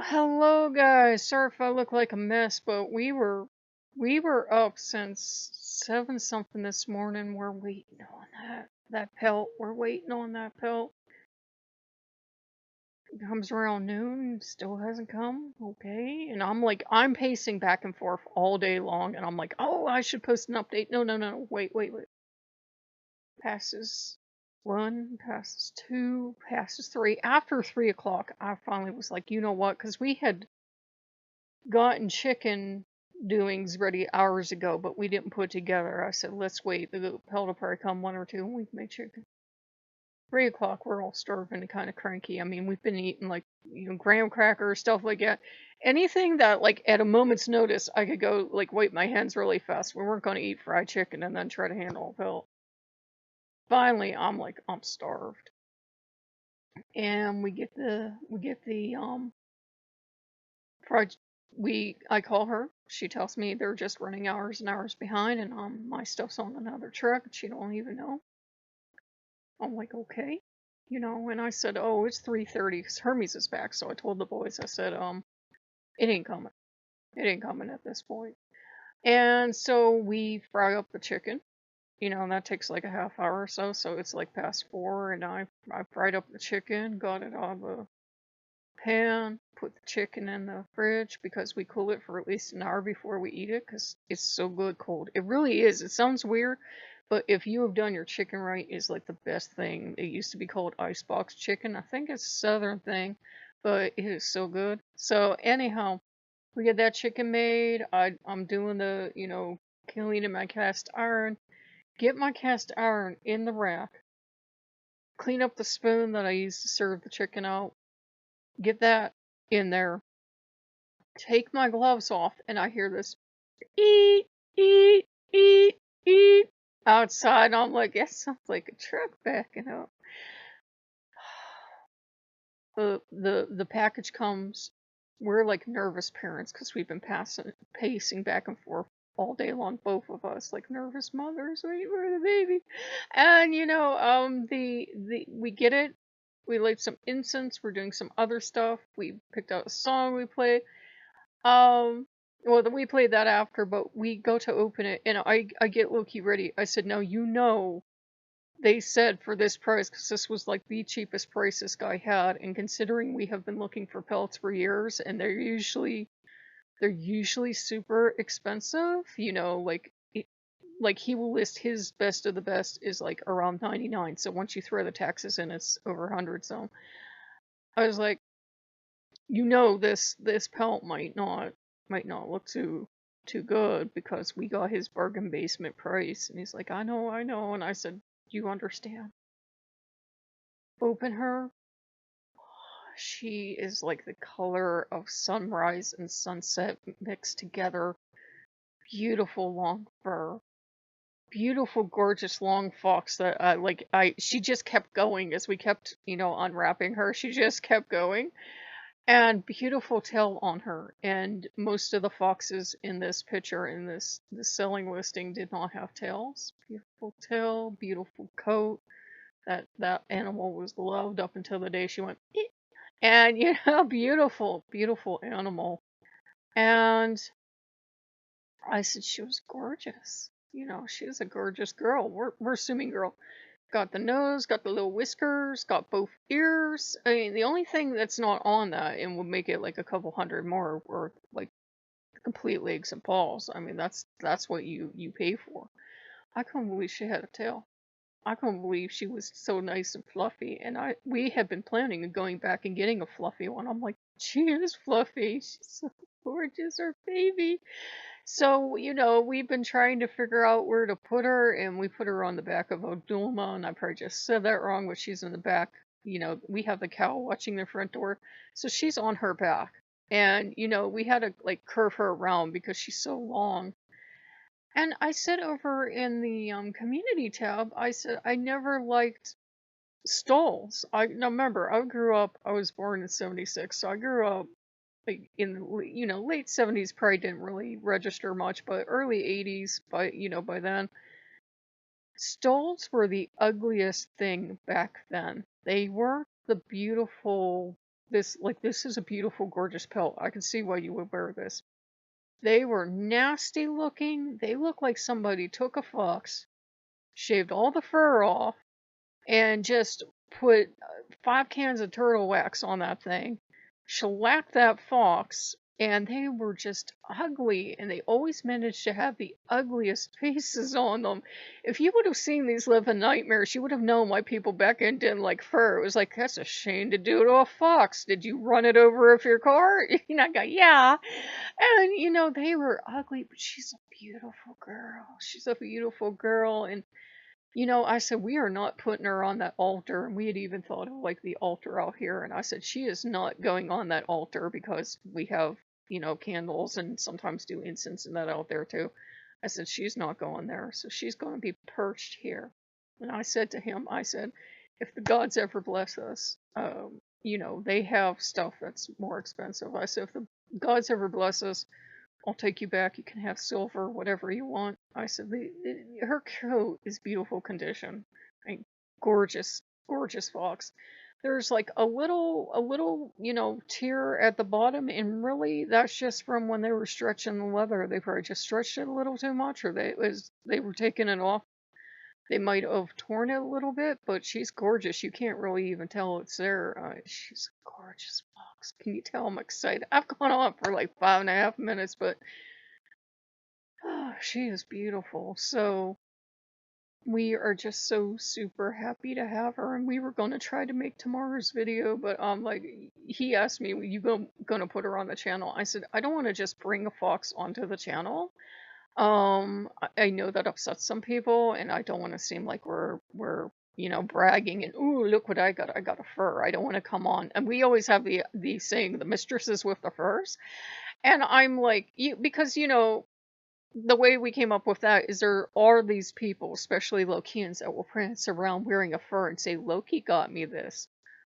Hello guys. Sorry if I look like a mess, but we were up since 7 something this morning. We're waiting on that pelt. We're waiting on that pelt. It comes around noon, still hasn't come. Okay. And I'm pacing back and forth all day long, and I'm like, "Oh, I should post an update." No, no, no. Wait. Passes 1, passes 2, passes 3. After 3 o'clock, I finally was like, "You know what?" Cuz we had gotten chicken doings ready hours ago, but we didn't put it together. I said, let's wait. The pelt will probably come 1 or 2 and we can make chicken. 3 o'clock, we're all starving and kind of cranky. I mean, we've been eating like, graham crackers, stuff like that. Anything that, like, at a moment's notice, I could go, like, wipe my hands really fast. We weren't going to eat fried chicken and then try to handle a pelt. Finally, I'm starved. And we get the fried I call her. She tells me they're just running hours and hours behind, and my stuff's on another truck, and she don't even know. I'm like, okay, And I said, oh, it's 3:30 because Hermes is back. So I told the boys, I said, it ain't coming. It ain't coming at this point. And so we fry up the chicken. And that takes like a half hour or so. So it's like past 4, and I fried up the chicken, got it out of the pan, put the chicken in the fridge because we cool it for at least an hour before we eat it because it's so good cold. It really is. It sounds weird, but if you have done your chicken right, it's like the best thing. It used to be called icebox chicken. I think it's a southern thing, but it is so good. So anyhow, we get that chicken made. I'm doing the, cleaning my cast iron. Get my cast iron in the rack. Clean up the spoon that I used to serve the chicken out. Get that in there. Take my gloves off, and I hear this eat, eat, eat, eat outside. I'm like, that sounds like a truck backing up. The package comes. We're like nervous parents because we've been pacing back and forth all day long, both of us, like nervous mothers waiting for the baby. And we get it. We light some incense. We're doing some other stuff. We picked out a song we play. Well, we played that after, but we go to open it, and I get Loki ready. I said, "No, they said for this price, because this was like the cheapest price this guy had, and considering we have been looking for pelts for years, and they're usually super expensive, like he will list his best of the best is like around 99. So once you throw the taxes in, it's over 100. So I was like, this pelt might not look too good because we got his bargain basement price. And he's like, I know. And I said, you understand? Open her. She is like the color of sunrise and sunset mixed together. Beautiful long fur. Beautiful, gorgeous long fox that she just kept going as we kept, unwrapping her. She just kept going. And beautiful tail on her. And most of the foxes in this picture, in this selling listing, did not have tails. Beautiful tail, beautiful coat. That animal was loved up until the day she went. "Eek." And beautiful, beautiful animal. And I said she was gorgeous. She was a gorgeous girl. We're assuming girl. Got the nose, got the little whiskers, got both ears. I mean, the only thing that's not on that and would make it like a couple hundred more were like complete legs and paws. I mean, that's what you pay for. I couldn't believe she had a tail. I couldn't believe she was so nice and fluffy. And we had been planning on going back and getting a fluffy one. I'm like, she is fluffy. She's so gorgeous, her baby. So, we've been trying to figure out where to put her, and we put her on the back of Odulma, and I probably just said that wrong, but she's in the back. We have the cow watching the front door, so she's on her back. And, we had to, like, curve her around because she's so long. And I said over in the community tab, I said I never liked stalls. Now remember, I was born in 76, so I grew up like in the late 70s. Probably didn't really register much, but early 80s, by then stalls were the ugliest thing back then. They weren't the beautiful this is a beautiful, gorgeous pelt. I can see why you would wear this. They were nasty looking. They looked like somebody took a fox, shaved all the fur off, and just put 5 cans of turtle wax on that thing, shellacked that fox, and they were just ugly, and they always managed to have the ugliest faces on them. If you would have seen these living nightmares, you would have known why people back then didn't like fur. It was like, that's a shame to do to a fox. Did you run it over with your car? And I go, yeah. And, they were ugly, but she's a beautiful girl. She's a beautiful girl, and I said, we are not putting her on that altar. And we had even thought of like the altar out here. And I said, she is not going on that altar because we have, candles and sometimes do incense and that out there too. I said, she's not going there. So she's going to be perched here. And I said to him, I said, if the gods ever bless us, they have stuff that's more expensive. I said, if the gods ever bless us, I'll take you back. You can have silver, whatever you want. I said, her coat is beautiful condition. Gorgeous, gorgeous fox. There's like a little, tear at the bottom, and really that's just from when they were stretching the leather. They probably just stretched it a little too much, or they were taking it off. They might have torn it a little bit, but she's gorgeous. You can't really even tell it's there. She's a gorgeous fox. Can you tell I'm excited? I've gone on for like 5.5 minutes, but she is beautiful. So we are just so super happy to have her, and we were going to try to make tomorrow's video, but like he asked me, you gonna put her on the channel? I said, I don't want to just bring a fox onto the channel. I know that upsets some people, and I don't want to seem like we're bragging and, ooh, look what I got. I got a fur. I don't want to come on. And we always have the saying, the mistresses with the furs. And I'm like, because the way we came up with that is there are these people, especially Lokeans, that will prance around wearing a fur and say, Loki got me this.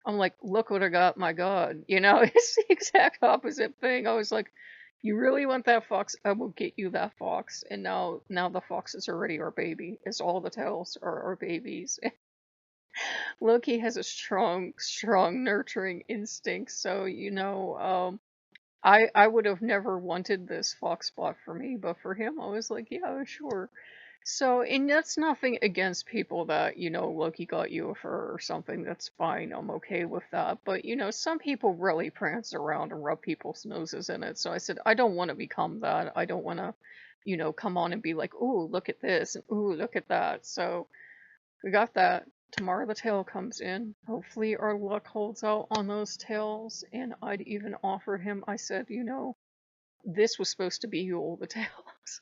I'm like, look what I got, my God. It's the exact opposite thing. I was like, you really want that fox? I will get you that fox. And now the fox is already our baby, as all the tails are our babies. Loki has a strong, strong nurturing instinct. So, I would have never wanted this fox spot for me, but for him, I was like, yeah, sure. So, and that's nothing against people that, Loki got you a fur or something. That's fine. I'm okay with that. But, some people really prance around and rub people's noses in it. So I said, I don't want to become that. I don't want to, come on and be like, ooh, look at this, and ooh, look at that. So we got that. Tomorrow the tail comes in. Hopefully our luck holds out on those tails. And I'd even offer him, I said, this was supposed to be Yule, the tails.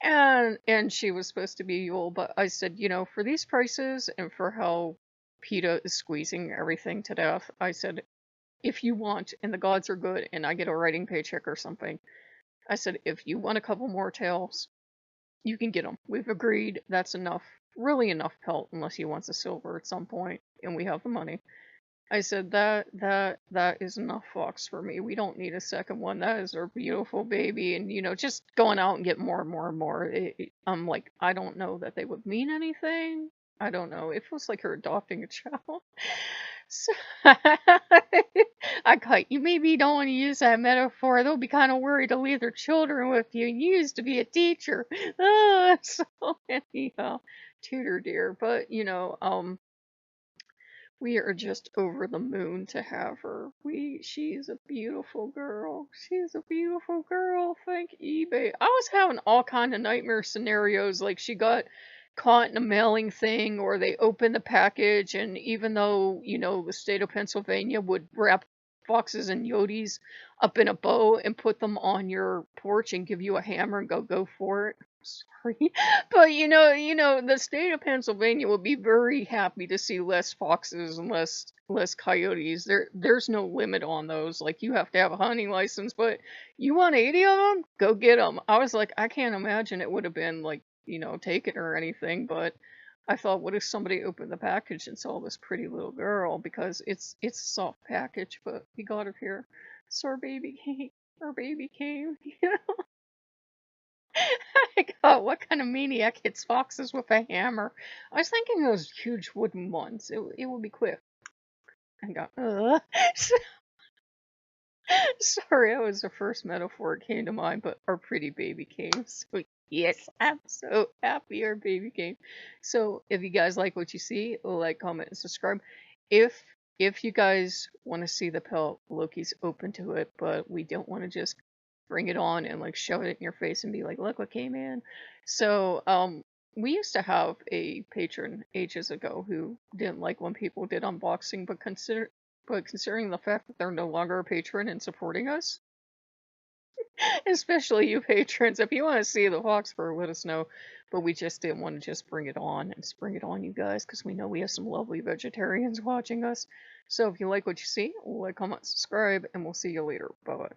And she was supposed to be Yule, but I said, for these prices and for how PETA is squeezing everything to death, I said, if you want, and the gods are good, and I get a writing paycheck or something, I said, if you want a couple more tails, you can get them. We've agreed that's enough, really enough pelt, unless he wants a silver at some point, and we have the money. I said that is enough fox for me. We don't need a second one. That is our beautiful baby, and just going out and get more and more and more. I'm like, I don't know that they would mean anything. I don't know. It feels like her adopting a child. So I cut. You maybe don't want to use that metaphor. They'll be kind of worried to leave their children with you. You used to be a teacher. So anyhow, tutor dear, but we are just over the moon to have her. She's a beautiful girl. She's a beautiful girl. Thank eBay. I was having all kind of nightmare scenarios, like she got caught in a mailing thing, or they opened the package, and even though, the state of Pennsylvania would wrap foxes and yotes up in a bow and put them on your porch and give you a hammer and go for it. Sorry. But the state of Pennsylvania would be very happy to see less foxes and less coyotes. There's no limit on those. Like, you have to have a hunting license, but you want 80 of them? Go get them. I was like, I can't imagine it would have been like, taken or anything, but I thought, what if somebody opened the package and saw this pretty little girl? Because it's a soft package, but we got her here. So our baby came. Our baby came. I got, what kind of maniac hits foxes with a hammer? I was thinking those huge wooden ones. It would be quick. I got, Sorry, that was the first metaphor that came to mind, but our pretty baby came. So yes, I'm so happy our baby came. So if you guys like what you see, like, comment, and subscribe. If if you guys want to see the pelt, Loki's open to it, but we don't want to just bring it on and like shove it in your face and be like, look what came in. So we used to have a patron ages ago who didn't like when people did unboxing, but considering the fact that they're no longer a patron and supporting us, especially you patrons, if you want to see the fox fur, let us know. But we just didn't want to just bring it on and spring it on you guys because we know we have some lovely vegetarians watching us. So if you like what you see, like, comment, subscribe, and we'll see you later. Bye bye.